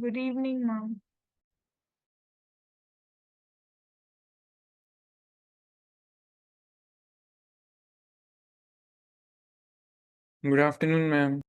Good evening, ma'am. Good afternoon, ma'am.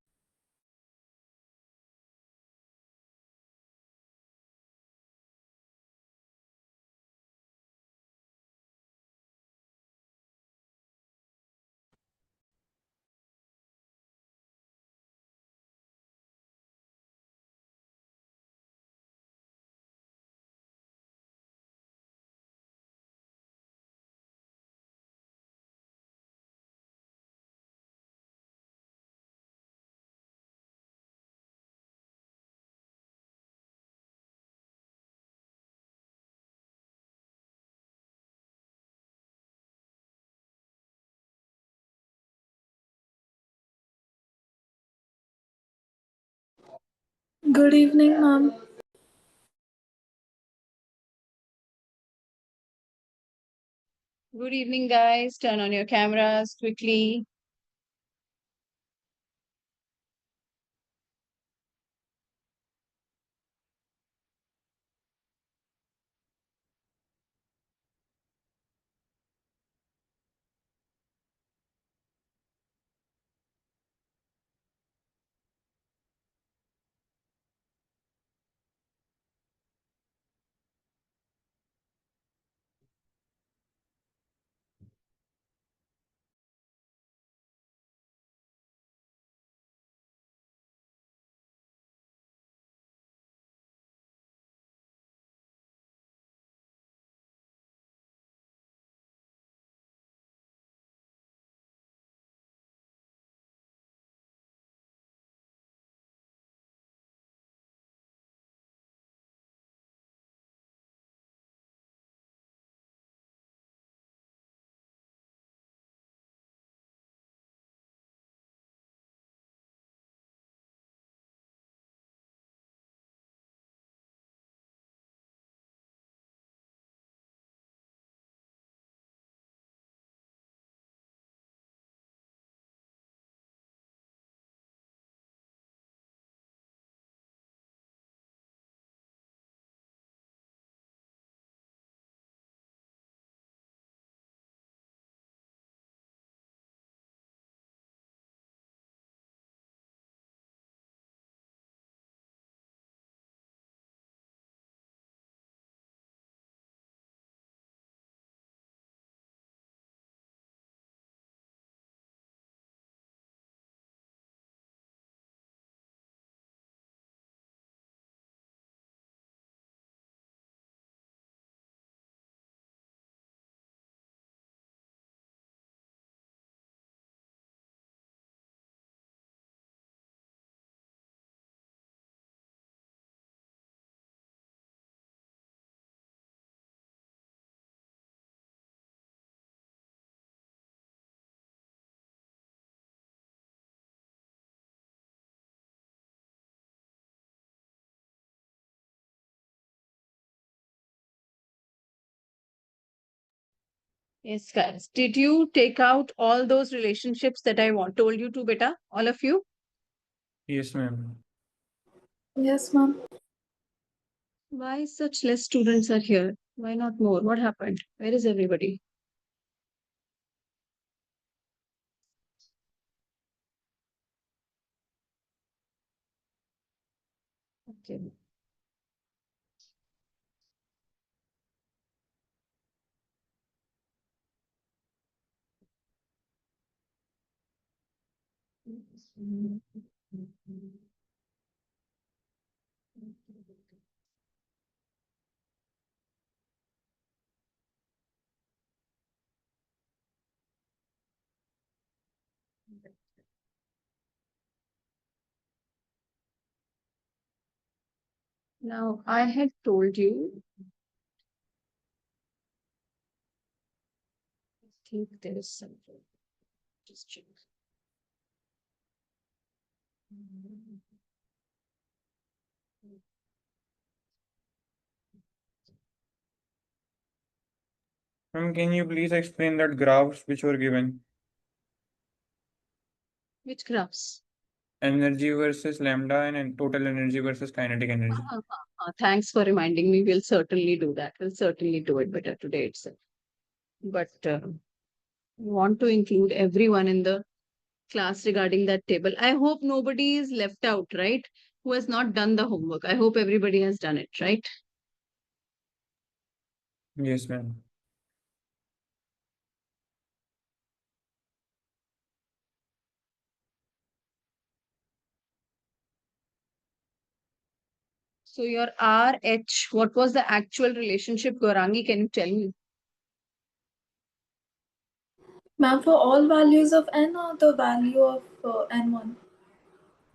Good evening, ma'am. Good evening, guys. Turn on your cameras quickly. Yes, guys. Did you take out all those relationships that I told you to, beta? All of you? Yes, ma'am. Yes, ma'am. Why such less students are here? Why not more? What happened? Where is everybody? Okay. Now, I had told you, I think there is something. Just check. Ma'am, can you please explain that graphs which were given? Which graphs? energy versus lambda and total energy versus kinetic energy. Thanks for reminding me. We'll certainly do that. We'll certainly do it better today itself. But we want to include everyone in the class regarding that table. I hope nobody is left out, right? Who has not done the homework. I hope everybody has done it, right? Yes, ma'am. So your RH, what was the actual relationship, Gaurangi? Can you tell me? Ma'am, for all values of n or the value of n1?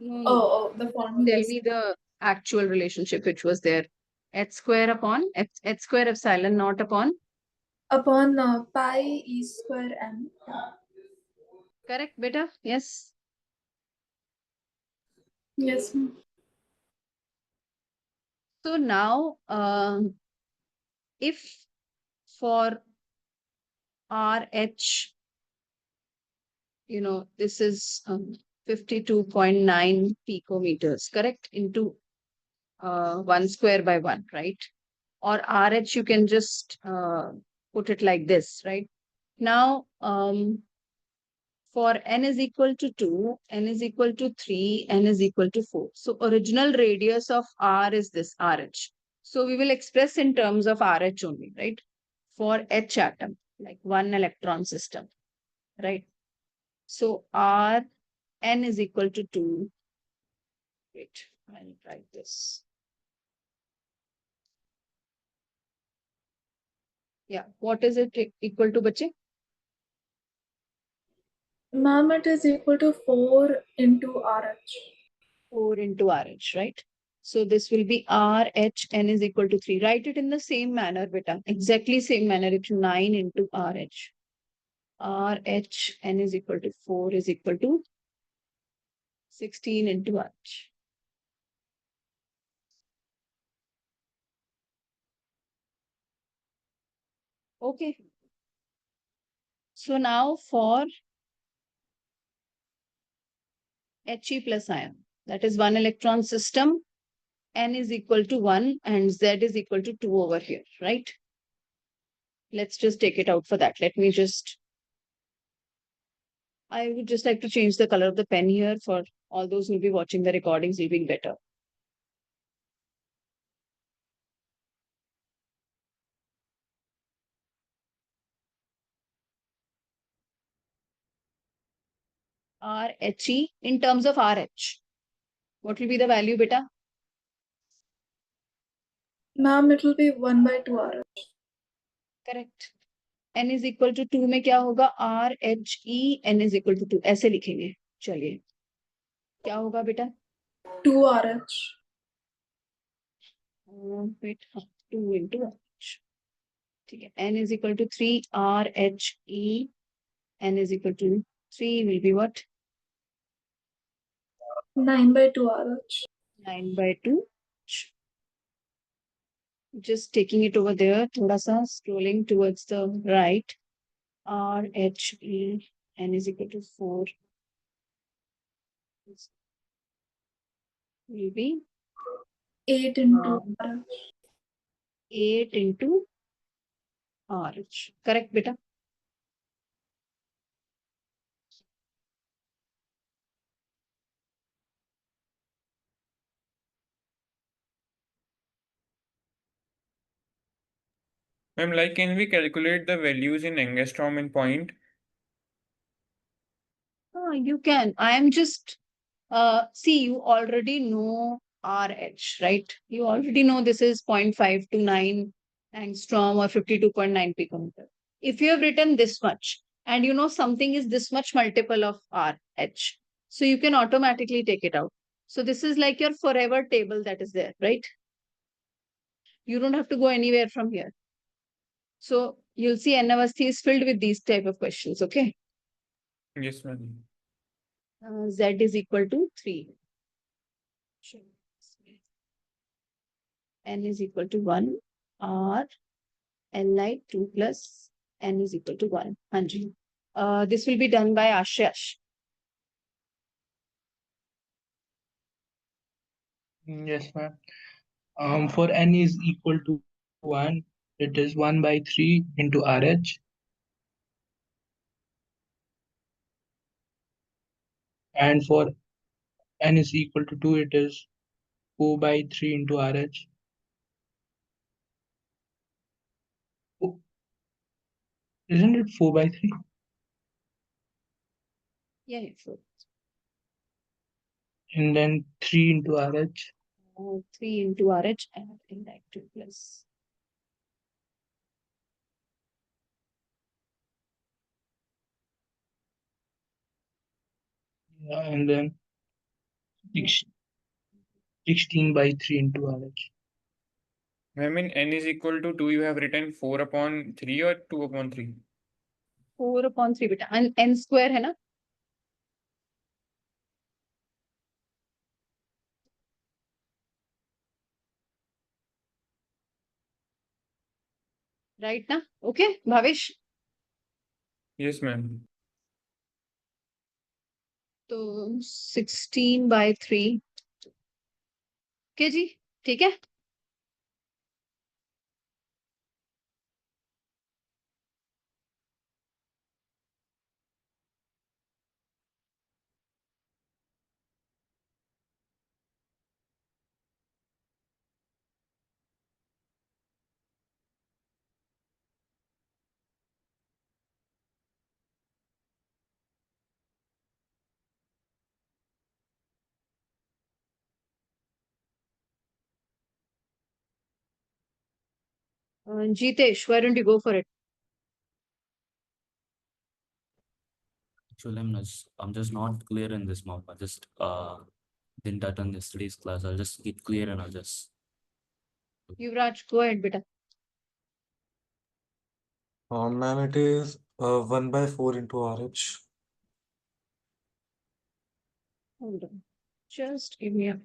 No, Oh, the tell formula. me the actual relationship which was there. H square upon H square epsilon naught upon. Upon pi e square m. Correct, beta? Yes. Yes, ma'am. So now, if for RH, this is 52.9 picometers, correct? Into 1 square by 1, right? Or RH, you can just put it like this, right? Now, for n is equal to 2, n is equal to 3, n is equal to 4. So original radius of R is this RH. So we will express in terms of RH only, right? For H atom, like one electron system, right? So R n is equal to 2. Wait, I'll write this. Yeah, what is it equal to, bache? Ma'am, it is equal to 4 into RH. 4 into RH, right? So this will be RH, n is equal to 3. Write it in the same manner, beta. Exactly same manner. It's 9 into RH. RH, n is equal to 4 is equal to 16 into RH. Okay. So now for He plus ion, that is one electron system, n is equal to 1 and z is equal to 2 over here, right? Let's just take it out for that. I would just like to change the color of the pen here for all those who will be watching the recordings, will be better. RHE in terms of RH. What will be the value, beta? Ma'am, it will be 1 by 2 RH. Correct. N is equal to 2 में क्या होगा? RHE n is equal to 2. ऐसे लिखेंगे. चलिए. क्या होगा बेटा? 2 RH. Wait, 2 into RH. ठीक है. N is equal to 3 RHE. N is equal to 3 will be what? 9 by 2 RH. 9 by 2. Just taking it over there, thoda sa scrolling towards the right. RHE n is equal to 4 will be 8 into RH. 8 into RH. Correct, beta? Ma'am, like, can we calculate the values in angstrom and point? You can. I am just, see, you already know RH, right? You already know this is 0.5 to 9 angstrom or 52.9 picometer. If you have written this much and you know something is this much multiple of RH, so you can automatically take it out. So this is like your forever table that is there, right? You don't have to go anywhere from here. So you'll see Annavasthi is filled with these type of questions, okay? Yes, ma'am. Z is equal to 3. N is equal to 1. R Li 2 plus N is equal to 1. This will be done by Ashish. Yes, ma'am. For n is equal to 1, it is 1 by 3 into RH. And for n is equal to 2, it is 4 by 3 into RH. Oh, isn't it 4 by 3? Yeah, sure. And then 3 into RH. 3 into RH and inactive plus. Yeah, and then 16 by 3 into RH. I mean, n is equal to 2, you have written 4 upon 3 or 2 upon 3? 4 upon 3 beta. And n square है ना? Right ना? Okay, Bhavesh? Yes, ma'am. तो 16 by 3. Okay जी, ठीक है? Jitesh, why don't you go for it? Actually, I'm just not clear in this map. I just didn't attend yesterday's class. I'll just get clear and I'll just. Yuvraj, go ahead beta. Ma'am, it is 1 by 4 into RH. Hold on. Just give me a minute.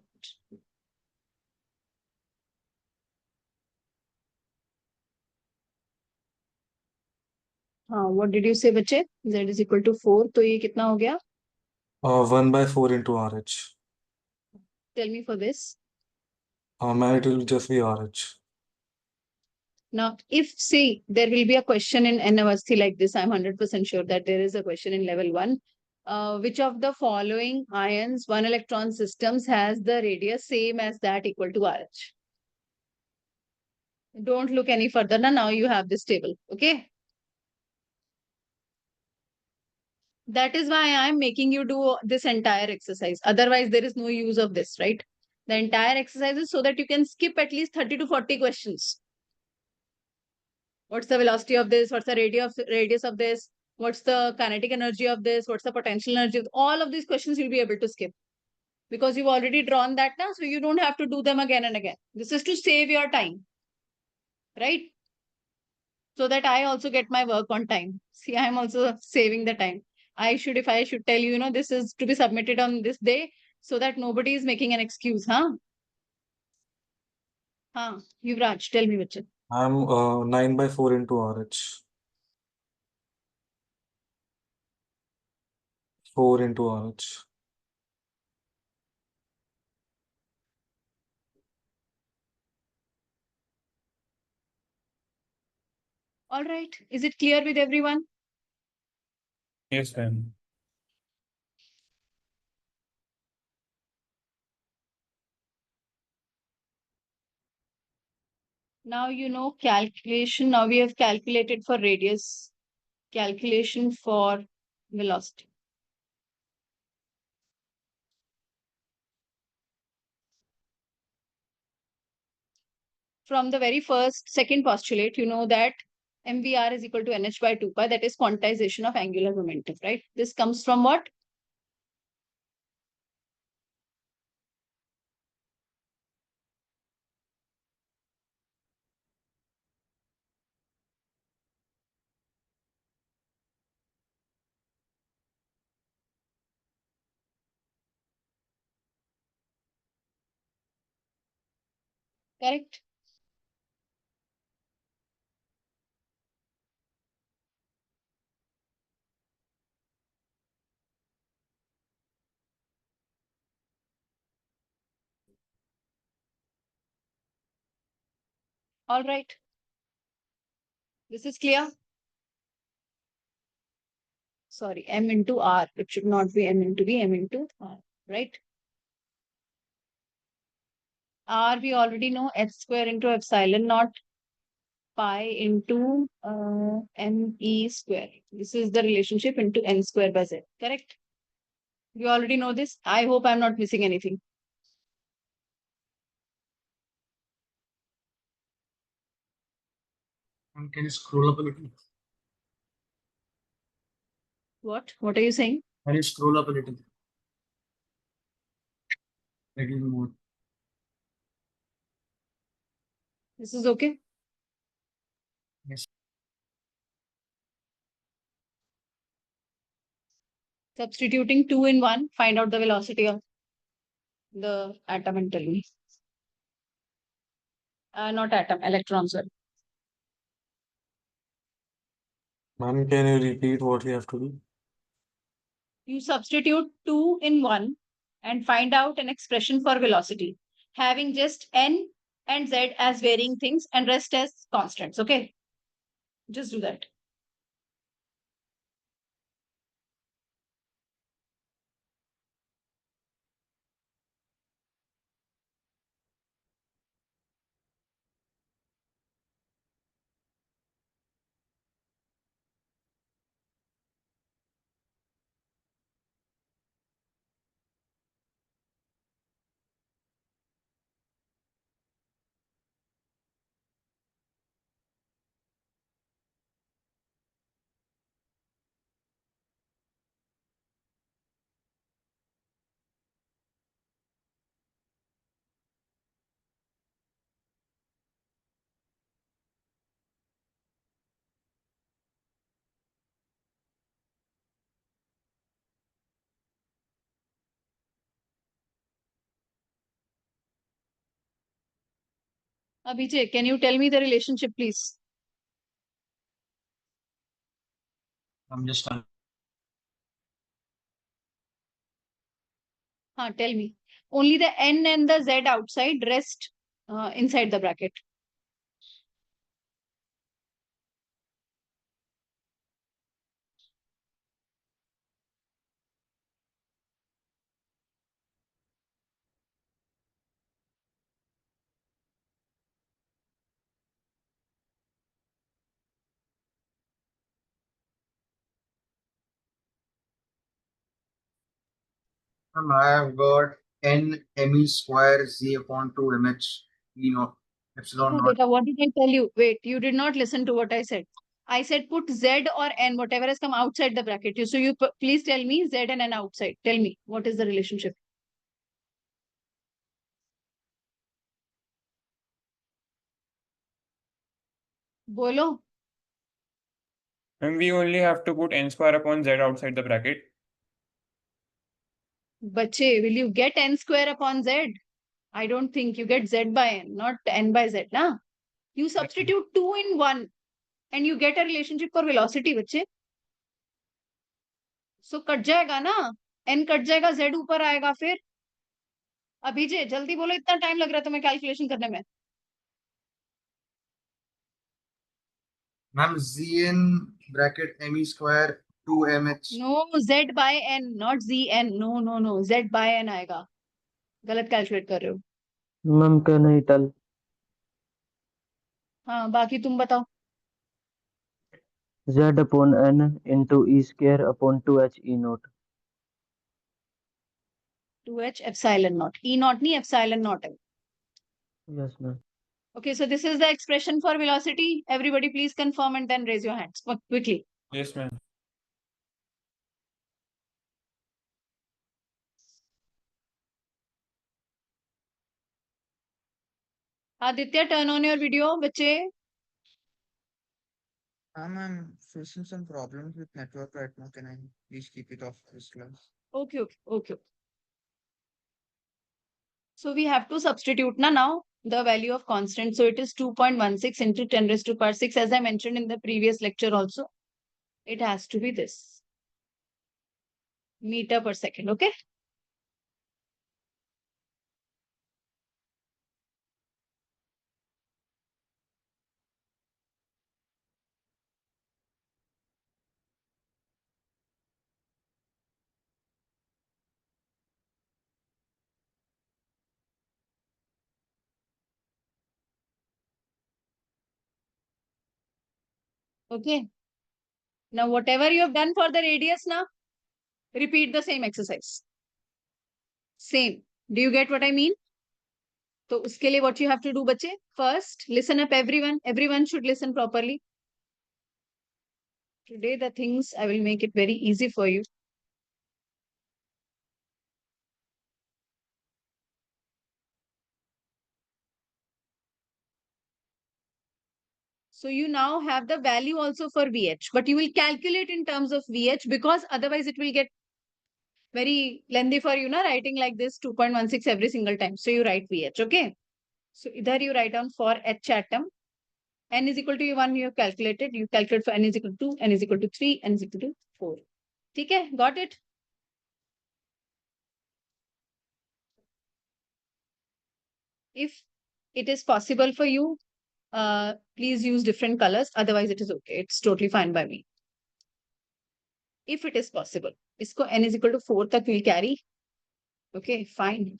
हाँ, what did you say बच्चे? Z is equal to 4. तो ये कितना हो गया? 1 by 4 into RH. Tell me for this. Ma'am, it will just be RH. Now, if say there will be a question in N-Avasthi like this, I'm 100% sure that there is a question in level 1. Which of the following ions, one electron systems has the radius same as that equal to RH? Don't look any further. Now you have this table. Okay. That is why I'm making you do this entire exercise. Otherwise, there is no use of this, right? The entire exercise is so that you can skip at least 30 to 40 questions. What's the velocity of this? What's the radius of this? What's the kinetic energy of this? What's the potential energy? All of these questions you'll be able to skip because you've already drawn that now, so you don't have to do them again and again. This is to save your time, right? So that I also get my work on time. See, I'm also saving the time. If I should tell you, this is to be submitted on this day so that nobody is making an excuse, huh? Huh, Yuvraj, tell me, Vachan. I'm 9 by 4 into RH. 4 into RH. All right. Is it clear with everyone? Yes, ma'am. Now you know calculation. Now we have calculated for radius, calculation for velocity. From the very second postulate, you know that MVR is equal to NH by 2 pi. That is quantization of angular momentum, right? This comes from what? Correct? All right. This is clear. Sorry, m into r. It should not be m into v, m into r, right? R we already know, h square into epsilon naught pi into me square. This is the relationship into n square by z, correct? You already know this. I hope I'm not missing anything. Can you scroll up a little? What? What are you saying? Can you scroll up a little? Little more. This is okay? Yes. Substituting 2 in 1, find out the velocity of the atom and tell me. Not atom, electrons. Sorry. Ma'am, can you repeat what we have to do? You substitute 2 in 1 and find out an expression for velocity, having just n and z as varying things and rest as constants, okay? Just do that. Abhijay, can you tell me the relationship, please? I'm just Tell me. Only the n and the z outside, rest inside the bracket. I have got n me square z upon 2 mh e naught epsilon No, naught. beta, what did I tell you? Wait, you did not listen to what I said. I said put z or n, whatever has come outside the bracket. So you please tell me z and n outside. Tell me, what is the relationship? Bolo. And we only have to put n square upon z outside the bracket. Bache, will you get n square upon z? I don't think you get z by n, not n by z. Na? You substitute 2 in 1 and you get a relationship for velocity, bache. So cut जाएगा ना, n cut जाएगा, z ऊपर आएगा फिर. अभिजय जल्दी बोलो, इतना time लग रहा है तुम्हें कैलकुलेशन करने में. Ma'am, z in bracket me square 2 mh. No, z by n, not z n. No, no, no. Z by n आएगा. गलत कैलकुलेट कर रहे हो. मैम कैन आई टेल हाँ, बाकी तुम बताओ. z upon n into e square upon 2h e naught. 2h epsilon naught. E naught नहीं epsilon naught है. Yes, ma'am. Okay, so this is the expression for velocity. Everybody please confirm and then raise your hands quickly. Yes, ma'am. Aditya, turn on your video, बच्चे. I'm facing some problems with network right now. Can I please keep it off this class? Okay. So we have to substitute now the value of constant. So it is 2.16 into 10 raised to power 6. As I mentioned in the previous lecture also, it has to be this. Meter per second, okay? Okay. Now, whatever you have done for the radius now, repeat the same exercise. Same. Do you get what I mean? So, uske liye what you have to do, bache? First, listen up everyone. Everyone should listen properly. Today, the things I will make it very easy for you. So you now have the value also for VH, but you will calculate in terms of VH because otherwise it will get very lengthy for you, na, writing like this 2.16 every single time. So you write VH, okay? So either you write down for H atom, n is equal to 1, you have calculated. You calculate for n is equal to 2, n is equal to 3, n is equal to 4. Okay, got it? If it is possible for you, please use different colors. Otherwise, it is okay. It's totally fine by me. If it is possible. Isko n is equal to 4 tak we'll carry. Okay, fine.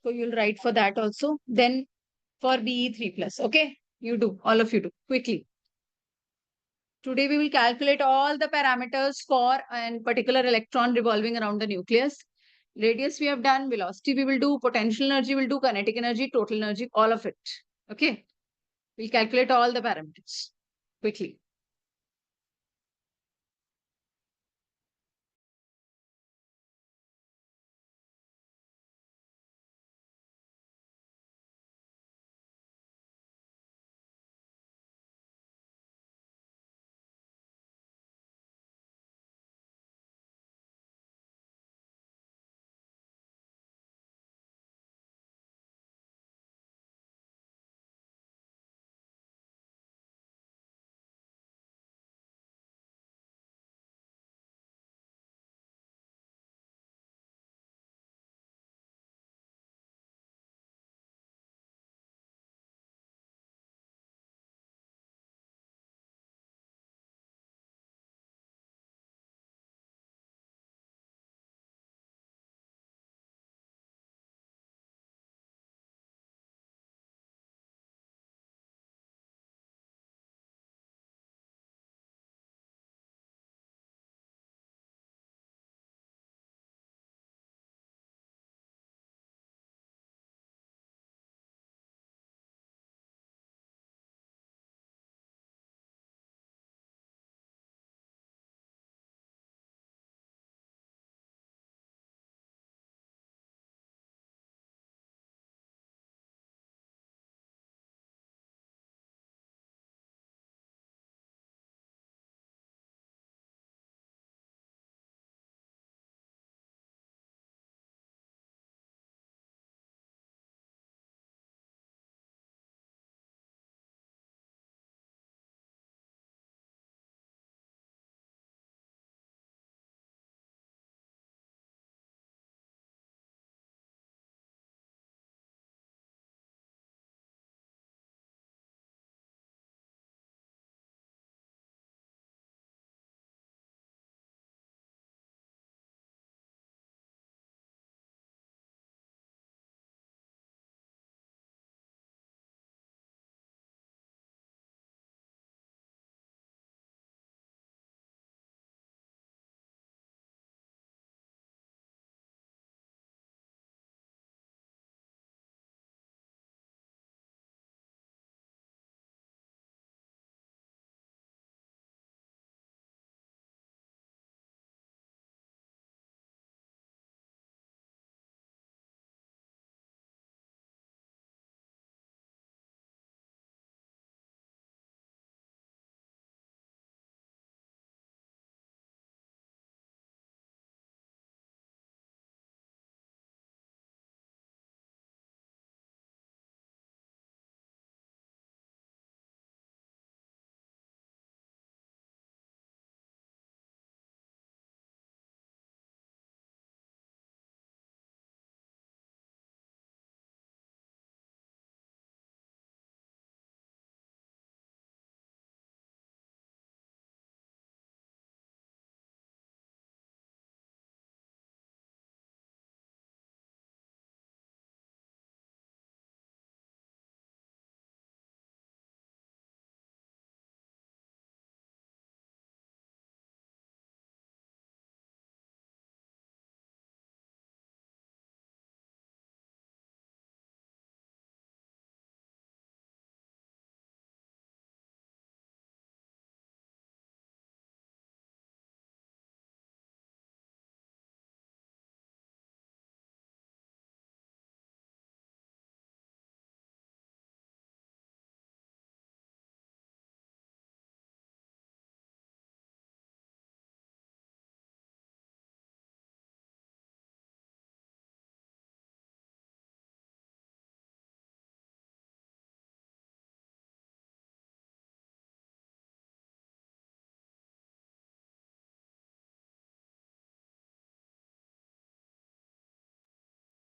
So you'll write for that also. Then for BE 3 plus. Okay, you do. All of you do. Quickly. Today we will calculate all the parameters for a particular electron revolving around the nucleus. Radius we have done, velocity we will do, potential energy will do, kinetic energy, total energy, all of it. Okay. We'll calculate all the parameters quickly.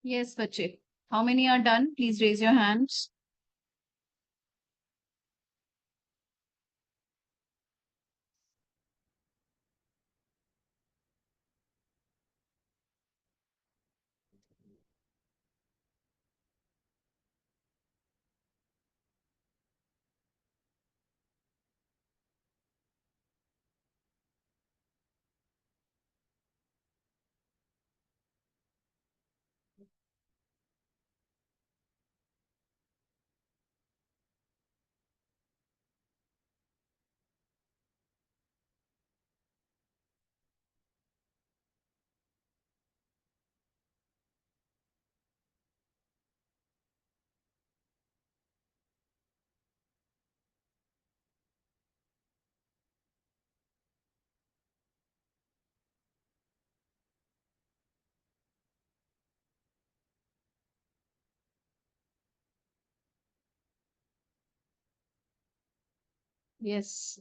Yes, bache. How many are done? Please raise your hands. Yes.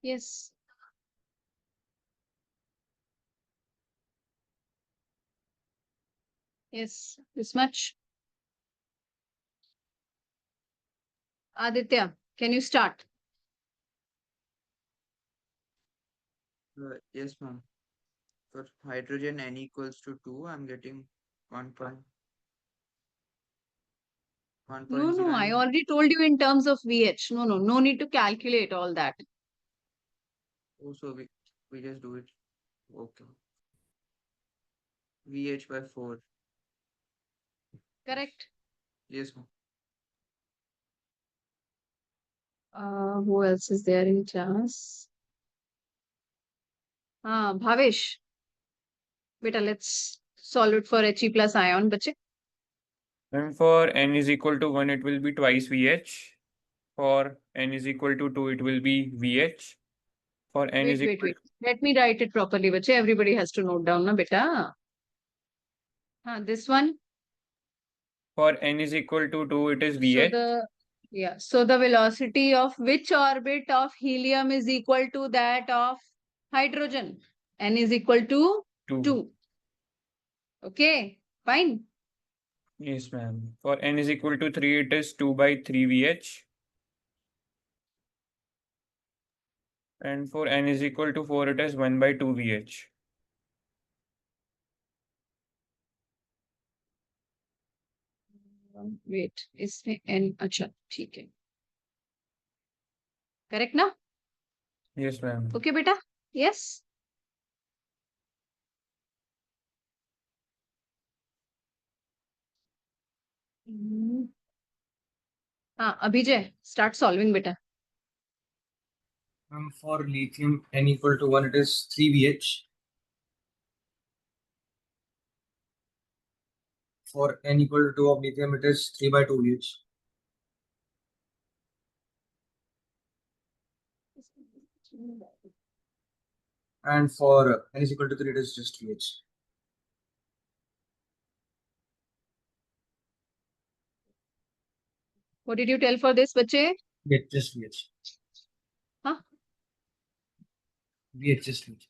Yes. Yes. This much. Aditya, can you start? Yes, ma'am. For hydrogen N equals to 2, I'm getting 1.1. No, I already told you in terms of VH. No need to calculate all that. Oh, so we just do it. Okay. VH by 4. Correct. Yes, ma'am. Who else is there in class? Bhavesh. Beta, let's solve it for He plus ion, bache. And for n is equal to 1, it will be twice VH. For n is equal to 2, it will be VH. For n is Wait. equal Let me write it properly, bache. Everybody has to note down, na beta. This one. for n is equal to 2, it is So VH. so the velocity of which orbit of helium is equal to that of hydrogen? N is equal to 2. 2. Okay, fine. Yes, ma'am. For n is equal to 3, it is 2 by 3 VH. And for n is equal to 4, it is 1 by 2 VH. Wait, इसमें n अच्छा ठीक है. Correct ना? Yes, ma'am. Okay, beta? Yes. Abhijay, start solving, beta. For lithium N equal to 1, it is 3VH. For N equal to 2 of lithium, it is 3 by 2 VH. And for N is equal to 3, it is just VH. What did you tell for this, bache? Get just VH. Huh? VH just VH.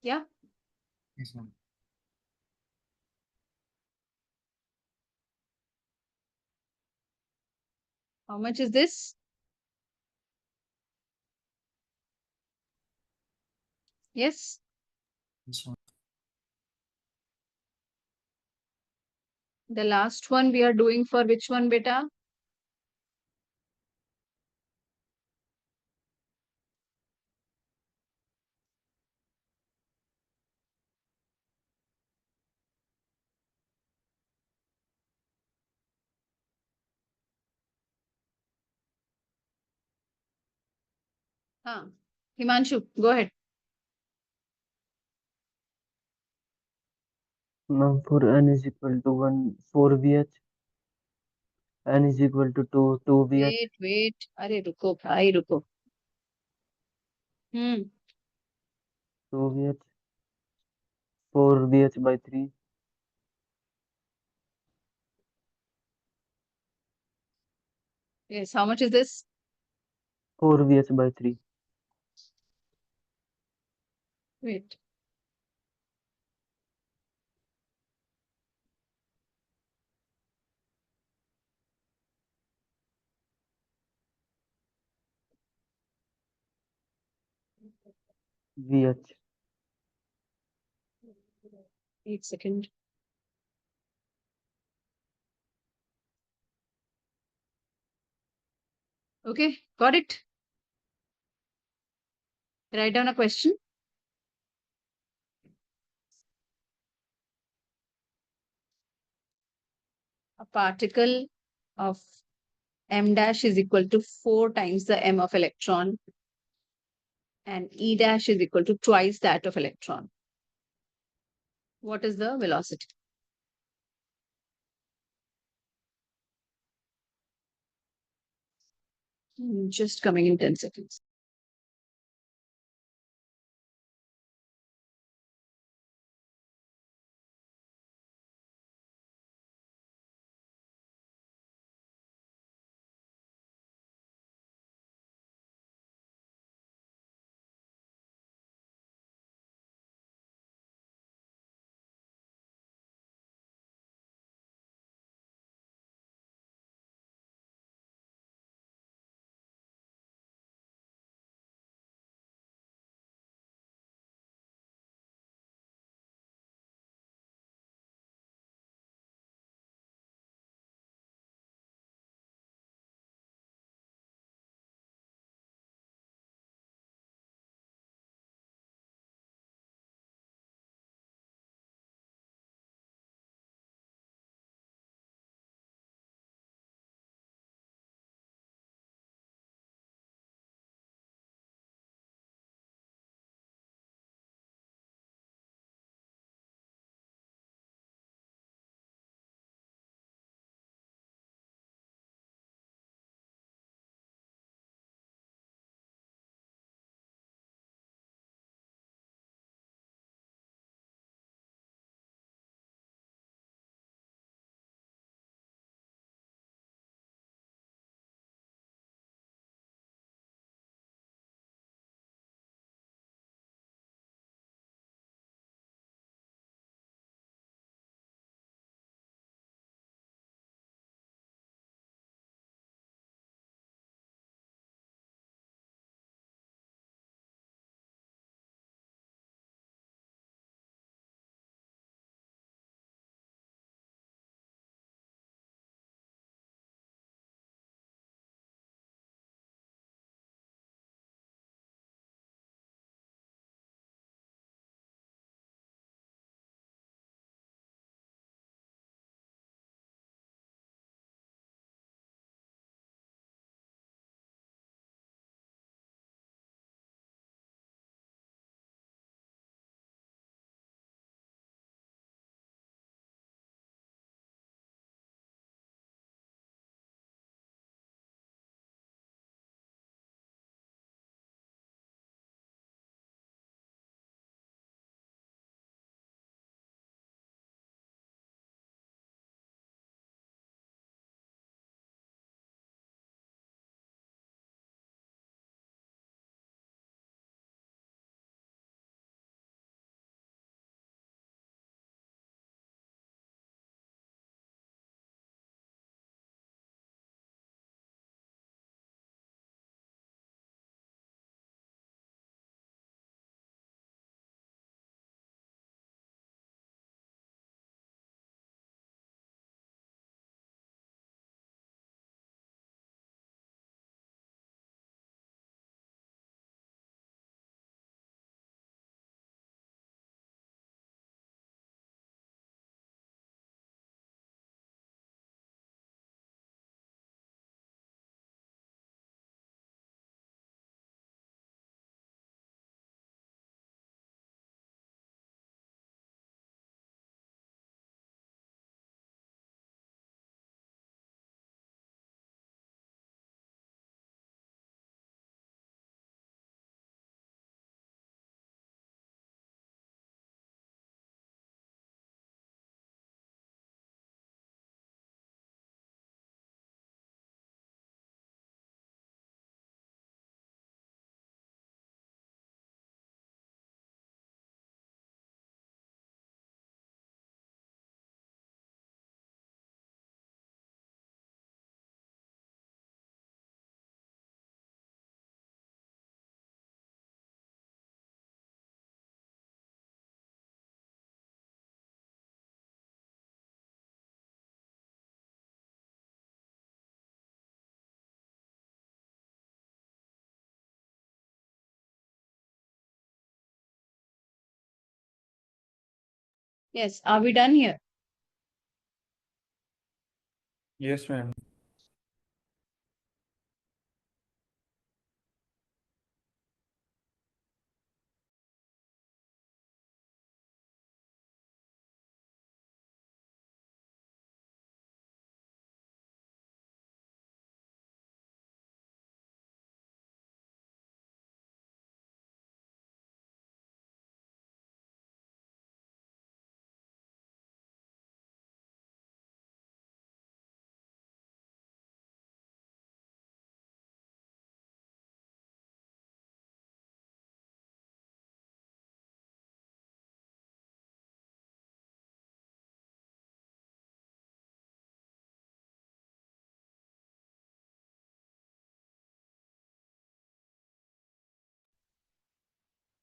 Yeah. Yes, ma'am. How much is this? Yes. Yes, ma'am. The last one we are doing for which one, beta? Himanshu, go ahead. Ma'am, for n is equal to 1, 4 VH, n is equal to 2 VH, Wait. अरे रुको भाई रुको. 2 VH, 4 VH by 3, Yes, how much is this? 4 VH by 3, Wait. VH. 8 seconds. Okay, got it. Write down a question. A particle of m dash is equal to 4 times the m of electron, and e dash is equal to twice that of electron. What is the velocity? Just coming in 10 seconds. Yes, are we done here? Yes, ma'am.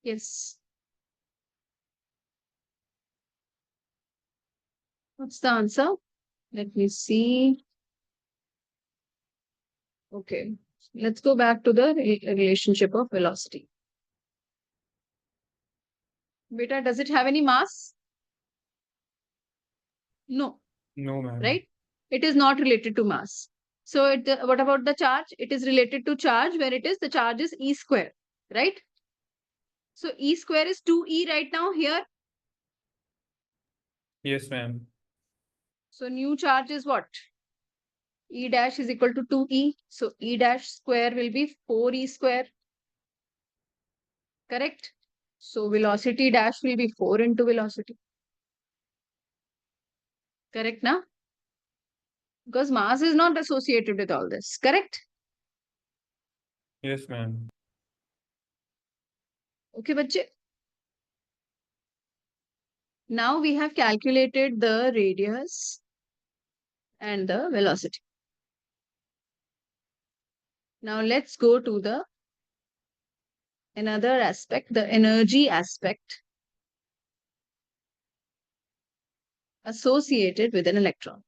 Yes. What's the answer? Let me see. Okay, let's go back to the relationship of velocity. Beta, does it have any mass? No, No, ma'am. right? It is not related to mass. So what about the charge? It is related to charge where the charge is E square, right? So E square is 2E right now here. Yes, ma'am. So new charge is what? E dash is equal to 2E. So E dash square will be 4E square. Correct? So velocity dash will be 4 into velocity. Correct now? Because mass is not associated with all this. Correct? Yes, ma'am. Okay, bache. Now we have calculated the radius and the velocity. Now let's go to the another aspect, the energy aspect associated with an electron.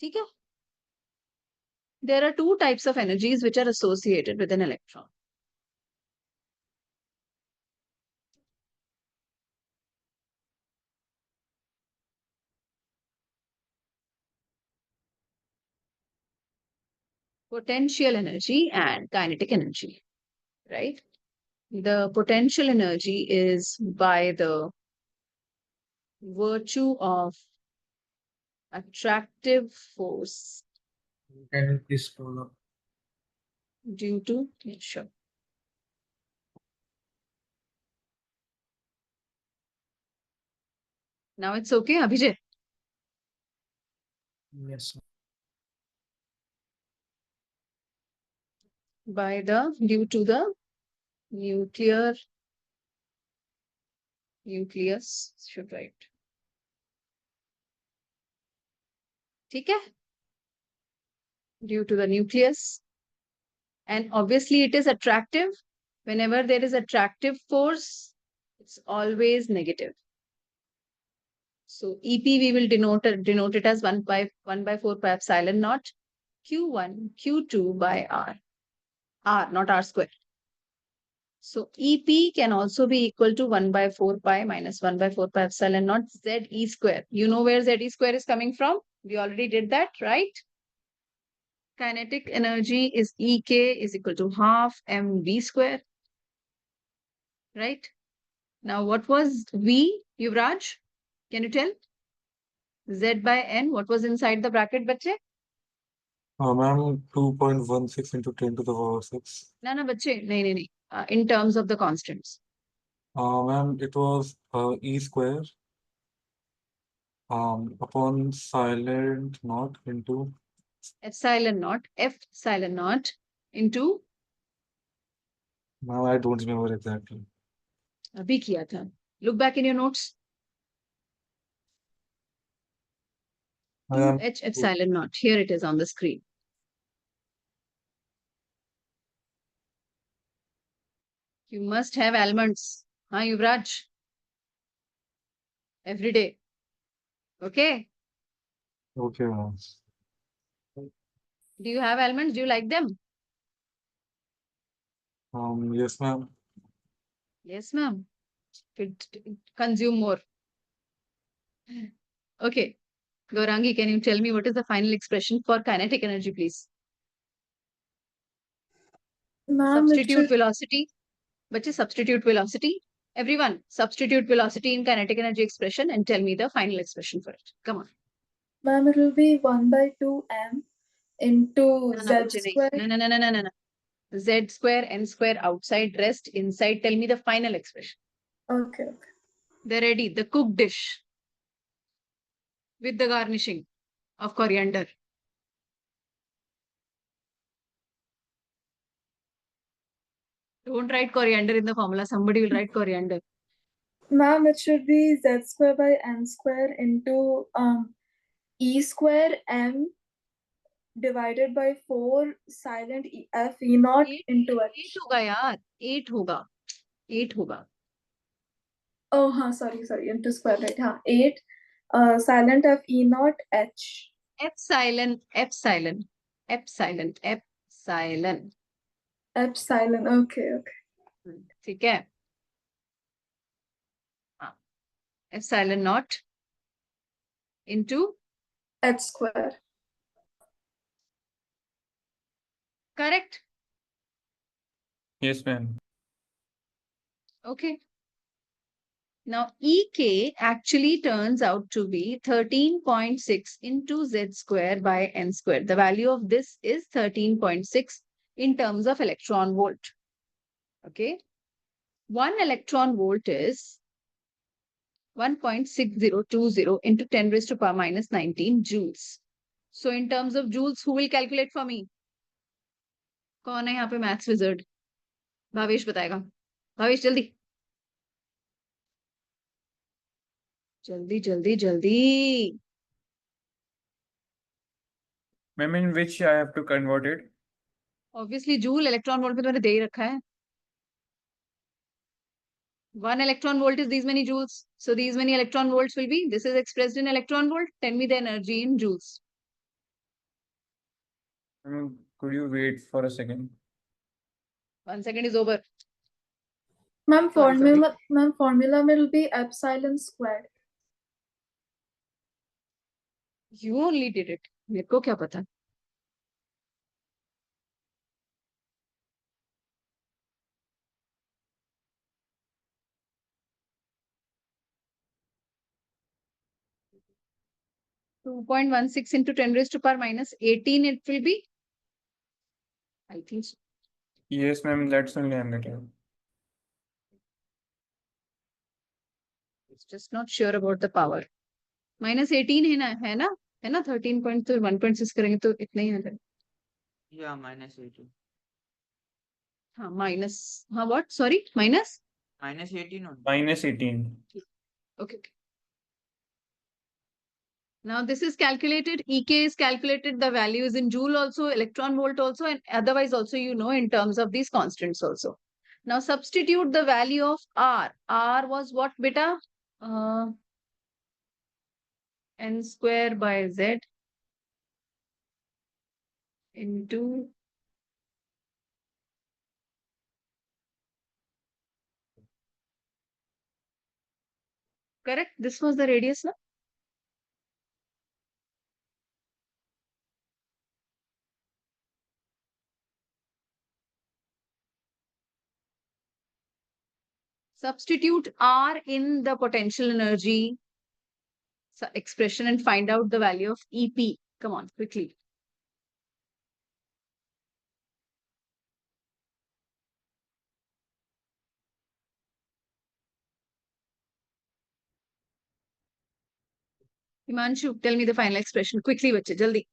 Okay? There are two types of energies which are associated with an electron. Potential energy and kinetic energy, right? The potential energy is by the virtue of attractive force Can you please scroll up? due to, yeah, sure. Now it's okay, Abhijit? Yes. By the, due to the nucleus, should write. Okay? Due to the nucleus. And obviously it is attractive. Whenever there is attractive force, it's always negative. So EP we will denote it as 1 by 4 pi epsilon naught Q1, Q2 by R. R, not R square. So EP can also be equal to 1 by 4 pi minus 1 by 4 pi epsilon naught ZE square. You know where ZE square is coming from? We already did that, right? Kinetic energy is EK is equal to half mv square. Right? Now what was V, Yuvraj? Can you tell? Z by N, what was inside the bracket, bache? Ma'am, 2.16 into 10 to the power 6. No, bache. No. In terms of the constants. Ma'am, it was E square upon silent naught into Epsilon naught, epsilon naught into Ma'am, I don't remember exactly. अभी किया था. Look back in your notes. Ma'am, 2H epsilon naught. Here it is on the screen. You must have almonds. Huh, Yuvraj? Every day. Okay. okay, ma'am. Do you have almonds? Do you like them? Yes, ma'am. Yes, ma'am. Consume more. Okay. Gaurangi, can you tell me what is the final expression for kinetic energy, please? Ma'am, it Substitute should, velocity. But substitute velocity. Everyone, substitute velocity in kinetic energy expression and tell me the final expression for it. Come on. ma'am, it will be 1/2m into No, no, z bache nahi. square. No, no, no, no, no, no, no. Z square, n square, outside, rest, inside. Tell me the final expression. Okay, okay. They're ready. The cooked dish with the garnishing of coriander. Don't write coriander in the formula. Somebody will write coriander. Ma'am, it should be z square by n square into e square m divided by 4 silent f e naught into h. 8 होगा यार. 8 होगा. 8 होगा. Oh, sorry, into square, right? 8 silent f e naught h. Epsilon. Epsilon. Epsilon, okay. ठीक है. Epsilon naught into H square. correct. Yes, ma'am. Okay. Now EK actually turns out to be 13.6 into Z square by N square. The value of this is 13.6 in terms of electron volt. Okay. 1 electron volt is 1.6020 into 10 raised to power minus 19 joules. So in terms of joules, who will calculate for me? कौन है यहाँ पे maths wizard? Bhavesh बताएगा. भावेश जल्दी जल्दी जल्दी जल्दी. Ma'am, in which I have to convert it? Obviously joule electron volt में तो मैंने दे ही रखा है. 1 electron volt is these many joules. So these many electron volts will be, this is expressed in electron volt. Tell me the energy in joules. Could you wait for a second? 1 second is over. Ma'am, Sorry, formula will be epsilon squared. You only did it. मेरे को क्या पता? .16 into 10 raised to power minus 18 it will be. I think so. Yes, ma'am, that's only I'm getting. It's just not sure about the power. Minus 18 है ना? है ना 13 point तो 1.6 करेंगे तो इतना ही आ जाएगा. Yeah, minus 18. हाँ minus. हाँ what? Sorry, minus? Minus 18 only. Minus 18. Okay. Now this is calculated, EK is calculated, the value is in joule also, electron volt also, and otherwise also you know in terms of these constants also. Now substitute the value of R. R was what beta? N square by Z into correct? This was the radius, no? Substitute R in the potential energy expression and find out the value of EP. Come on, quickly. Himanshu, tell me the final expression. Quickly, bache, jaldi.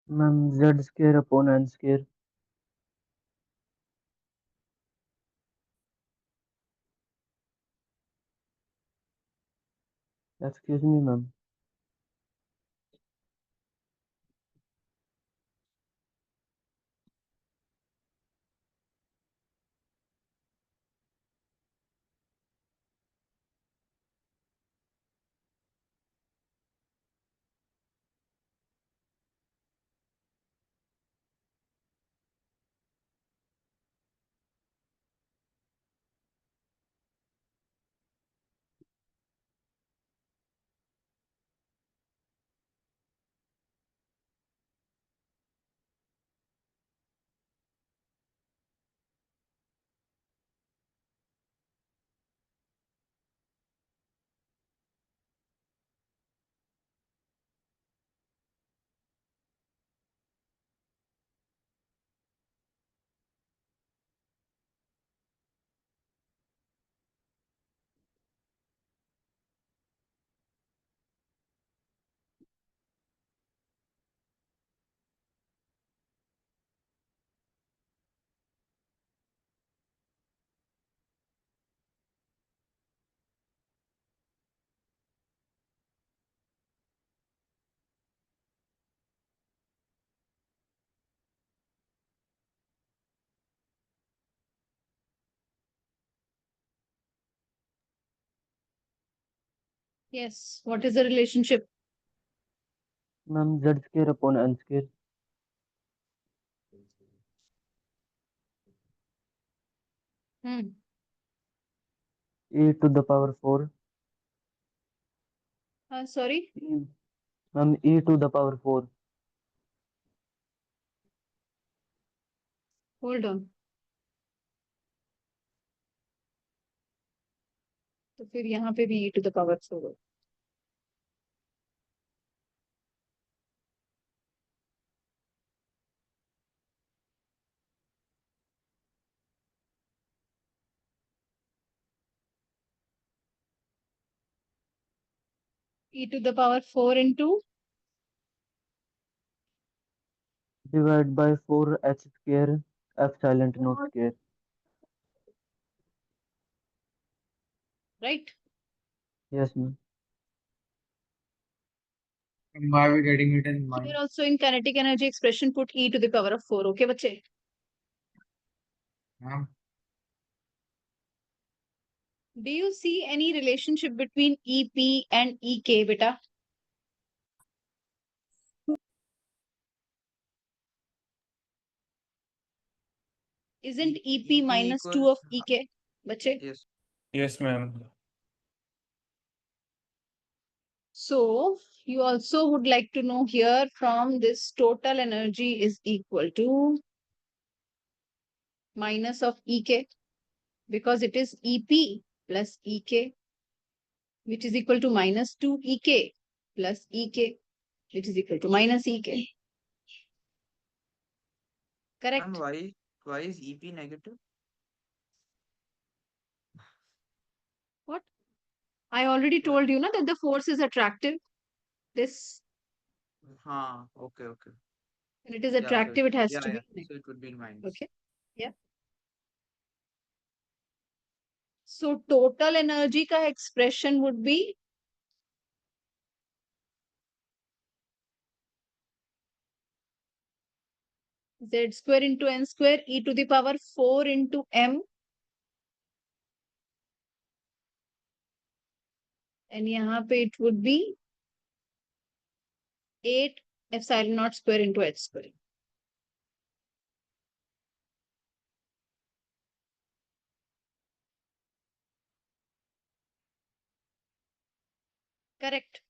Ma'am, Z square upon N square. Excuse me, ma'am. Yes. What is the relationship? Ma'am, Z square upon N square. Hmm. E to the power 4. Sorry. Ma'am, E to the power 4. Hold on. तो फिर यहाँ पे भी e to the power 4. E to the power 4 into Divide by 4 H square F silent not square. right. Yes, ma'am. And why are we getting it in Here mind? also in kinetic energy expression put e to the power of 4. Okay, बच्चे. Ma'am, Do you see any relationship between EP and EK, beta? Isn't EP minus 2 of EK, बच्चे? Yes. Yes, ma'am. So you also would like to know here from this total energy is equal to minus of EK because it is EP plus EK, which is equal to minus 2 EK plus EK, which is equal to minus EK. Correct? And why is EP negative? What? I already told you na, that the force is attractive. This, Okay, okay. when it is Yeah, so attractive, it has yeah, to be yeah. negative. So it would be in minus. Okay. Yeah. So total energy ka expression would be Z square into N square e to the power 4 into M. And यहाँ पे it would be 8 epsilon naught square into H square. Correct.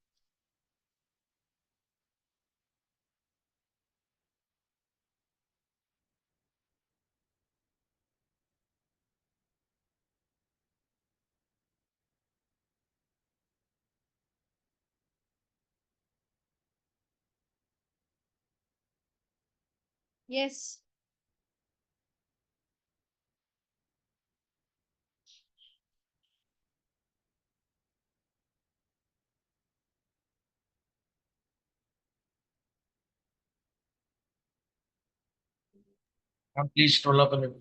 Yes. Please scroll up a little.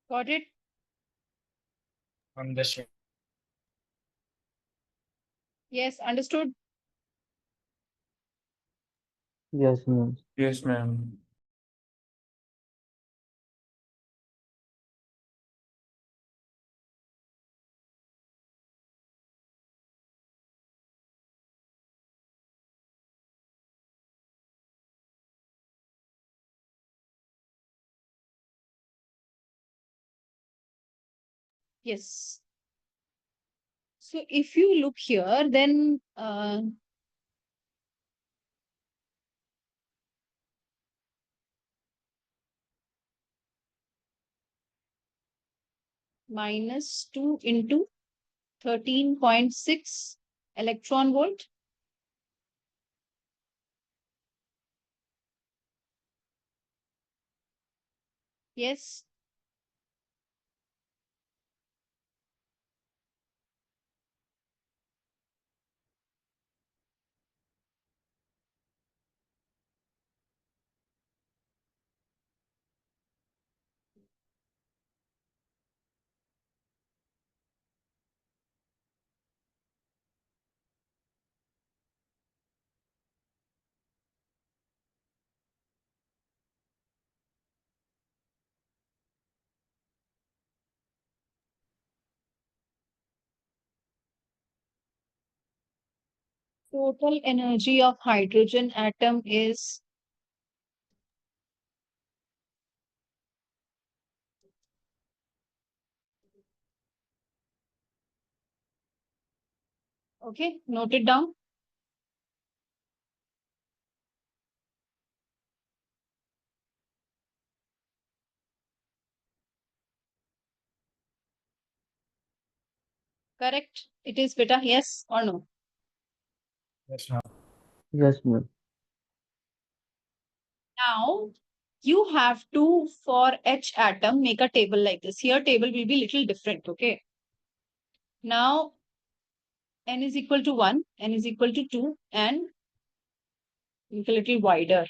Got it? On this one. Yes, understood. Yes, ma'am. Yes, ma'am. Yes. So if you look here, then minus 2 into 13.6 electron volt. Yes. Total energy of hydrogen atom is okay, note it down. Correct? It is beta, yes or no? Yes, ma'am. Yes, ma'am. Now you have to, for H atom, make a table like this. Here table will be little different, okay? Now n is equal to 1, n is equal to 2, and make a little wider.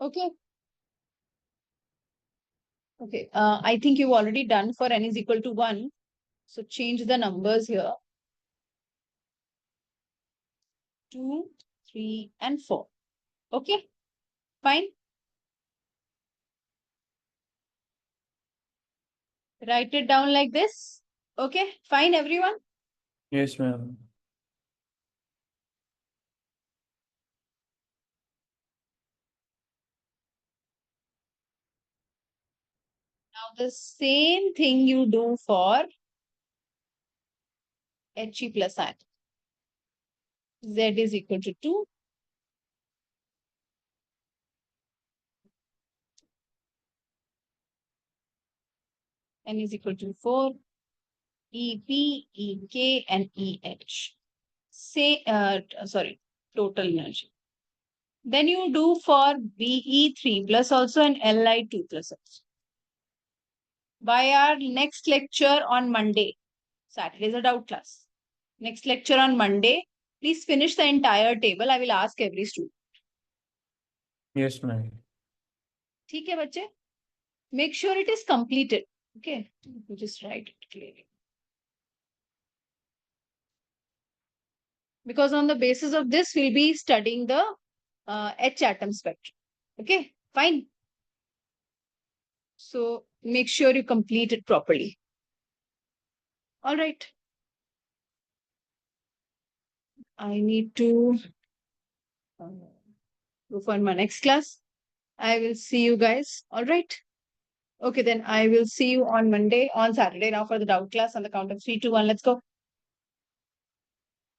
Okay. Okay. I think you've already done for n is equal to 1. So change the numbers here. 2, 3, and 4. Okay. Fine. Write it down like this. Okay. Fine, everyone. Yes, ma'am. Now the same thing you do for He plus atom. Z is equal to 2. N is equal to 4. EP, EK, and EH. Say, total energy. Then you do for BE3 plus also and Li2 plus also. By our next lecture on Monday, Saturday is a doubt class. Next lecture on Monday, please finish the entire table. I will ask every student. Yes, ma'am. ठीक है बच्चे? Make sure it is completed. Okay, you just write it clearly. Because on the basis of this, we'll be studying the H atom spectrum. Okay, fine. So make sure you complete it properly. All right. I need to go for my next class. I will see you guys. All right. Okay, then I will see you on Monday, on Saturday now for the doubt class on the count of 3, 2, 1. Let's go.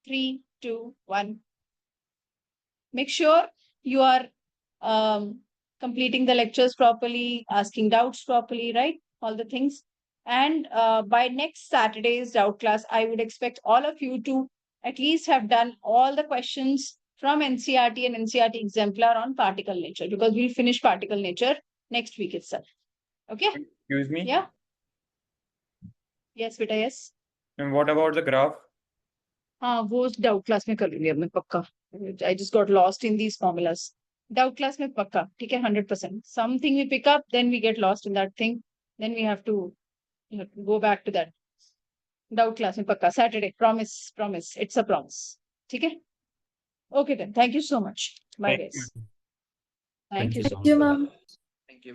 3, 2, 1. Make sure you are completing the lectures properly, asking doubts properly, right? All the things. And by next Saturday's doubt class, I would expect all of you to at least have done all the questions from NCERT and NCERT exemplar on particle nature, because we'll finish particle nature next week itself. Okay? Excuse me. Yeah. Yes, beta, yes. And what about the graph? हाँ वो doubt class में कर लूंगी अब मैं पक्का. I just got lost in these formulas. Doubt class में पक्का, ठीक है 100%. Something we pick up, then we get lost in that thing. Then we have to go back to that. Doubt class में पक्का. Saturday, promise. It's a promise. ठीक है? Okay then. Thank you so much. Bye Thank guys. you. Thank you so so much. Thank you, much. ma'am.